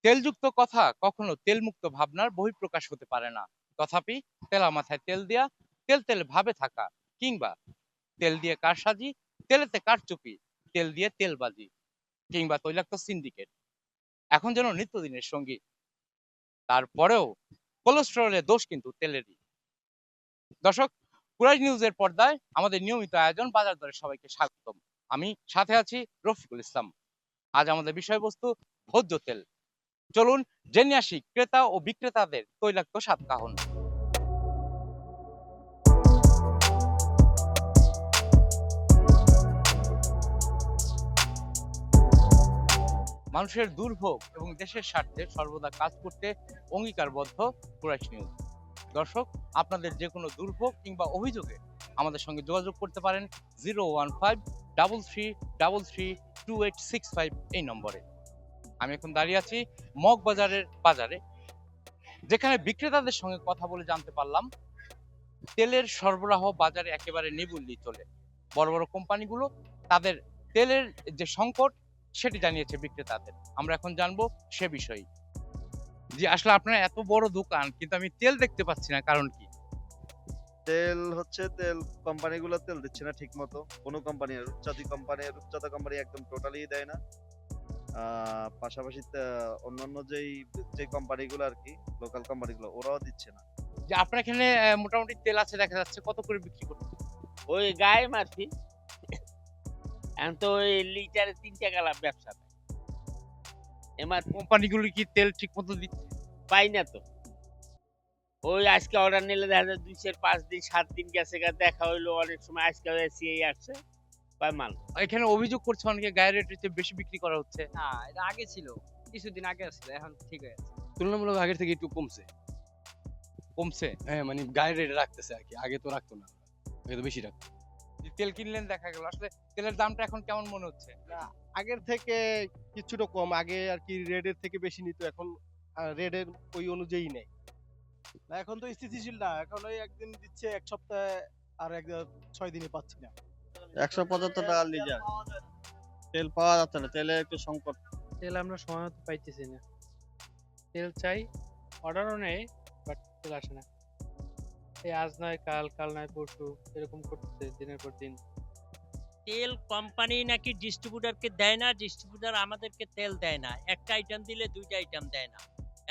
তেলযুক্ত কথা কখনো তেলমুক্ত ভাবনার বহিঃপ্রকাশ হতে পারে না। তথাপি তেলা মাথায় তেল দিয়া তেল তেল ভাবে থাকা, কিংবা তেল দিয়ে কারসাজি, তেলেতে কারচুপি, তেল দিয়ে তেলবাজি, কিংবা তৈলাক্ত সিন্ডিকেট এখন যেন নিত্যদিনের সঙ্গী। তারপরেও কোলেস্টেরলের দোষ কিন্তু তেলেরই। দর্শক, কুরাইশ নিউজের পর্দায় আমাদের নিয়মিত আয়োজন বাজার দরে সবাইকে স্বাগতম। আমি সাথে আছি রফিকুল ইসলাম। আজ আমাদের বিষয়বস্তু ভোজ্য তেল। চলুন জেনে আসি ক্রেতা ও বিক্রেতাদের তৈলাক্ত সাতকাহন। মানুষের দুর্ভোগ এবং দেশের স্বার্থে সর্বদা কাজ করতে অঙ্গীকারবদ্ধ কুরাইশ নিউজ। দর্শক, আপনাদের যে কোনো দুর্ভোগ কিংবা অভিযোগে আমাদের সঙ্গে যোগাযোগ করতে পারেন 01533332865 এই নম্বরে। আমি এখন দাঁড়িয়ে আছি মগবাজারের বাজারে, যেখানে বিক্রেতাদের সঙ্গে কথা বলে জানতে পারলাম তেলের সরবরাহ বাজারে একেবারে নিবুল্লি চলে। বড় বড় কোম্পানিগুলো তাদের তেলের যে সংকট সেটি জানিয়েছে বিক্রেতাদের। আমরা এখন জানবো সে বিষয়ে। জি, আসলে আপনার এত বড় দোকান কিন্তু আমি তেল দেখতে পাচ্ছি না, কারণ কি? তেল হচ্ছে তেল কোম্পানিগুলো তেল দিচ্ছে না ঠিক মতো। কোনো কোম্পানি রূপচাঁদা কোম্পানি একদম টোটালি দেয় না। পাশাপাশি অন্যান্য যে কোম্পানিগুলো আর কি, লোকাল কোম্পানিগুলো ওরাও দিচ্ছে না। যে আপনার এখানে মোটামুটি তেল আছে দেখা যাচ্ছে, কত করে বিক্রি করতে? ওই গায়ে মারছি। এখন তো ওই লিটারে ৩ টাকা লাভ ব্যবসা নাই। এবার কোম্পানিগুলো কি তেল ঠিক মতো দিচ্ছে? পাই না তো। ওই আজকে অর্ডার নিলে দেখা যায় ২ এর ৫ দিন ৭ দিন গেছে গা, দেখা হইলো অনেক সময় আজকে এসিআই আসছে, পায় মাল। এখানে অভিযোগ করছে অনেকে গায়ের রেটের চেয়ে বেশি বিক্রি করা হচ্ছে। না, এটা আগে ছিল। কিছুদিন আগে আসছিল, এখন ঠিক হয়ে গেছে। তুলনামূলক আগের থেকে একটু কমছে। কমছে? হ্যাঁ, মানে গায়ের রেট রাখতেছে আরকি। আগে তো রাখতো না। আগে তো বেশি রাখতো। যে তেল কিনলেন দেখা গেল, আসলে তেলের দামটা এখন কেমন মনে হচ্ছে? না, আগের থেকে কিছুটা কম। আগে আর কি রেডের থেকে বেশি নিত, এখন রেডের ওই অনুযায়ী নেয় না। এখন তো স্থিতিশীল না, এখন ওই একদিন দিচ্ছে এক সপ্তাহে, আর ৬ দিনে পাচ্ছি না। ১৭৫ টাকা লিটার তেল পাওয়া যাচ্ছে না, তেলের একটু সংকট। তেল আমরা সময় মতো পাইতেছি না। তেল চাই, অর্ডারও নেই, বাট তেল আসে না। এই আজ নয় কাল, কাল নয় পরশু, এরকম করতেছে দিনের পর দিন। তেল কোম্পানি নাকি ডিস্ট্রিবিউটরকে দেয় না, ডিস্ট্রিবিউটর আমাদেরকে তেল দেয় না। একটা আইটেম দিলে ২টা আইটেম দেয় না।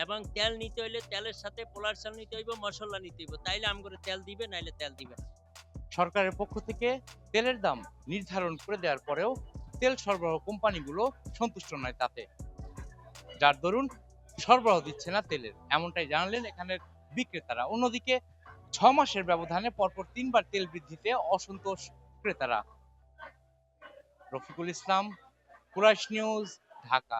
এবং তেল নিতে হইলে তেলের সাথে পোলার চাল নিতে হইব, মশলা নিতে হইব, তাইলে আমগরে তেল দিবে, নাইলে তেল দিবে না। সরকারের পক্ষ থেকে তেলের দাম নির্ধারণ করে দেওয়ার পরেও তেল সরবরাহ কোম্পানিগুলো সন্তুষ্ট নয় তাতে, যার দরুন সরবরাহ দিচ্ছে না তেলের, এমনটাই জানালেন এখানের বিক্রেতারা। অন্যদিকে ৬ মাসের ব্যবধানে পরপর ৩ বার তেল বৃদ্ধিতে অসন্তোষ ক্রেতারা। রফিকুল ইসলাম, কুরাইশ নিউজ, ঢাকা।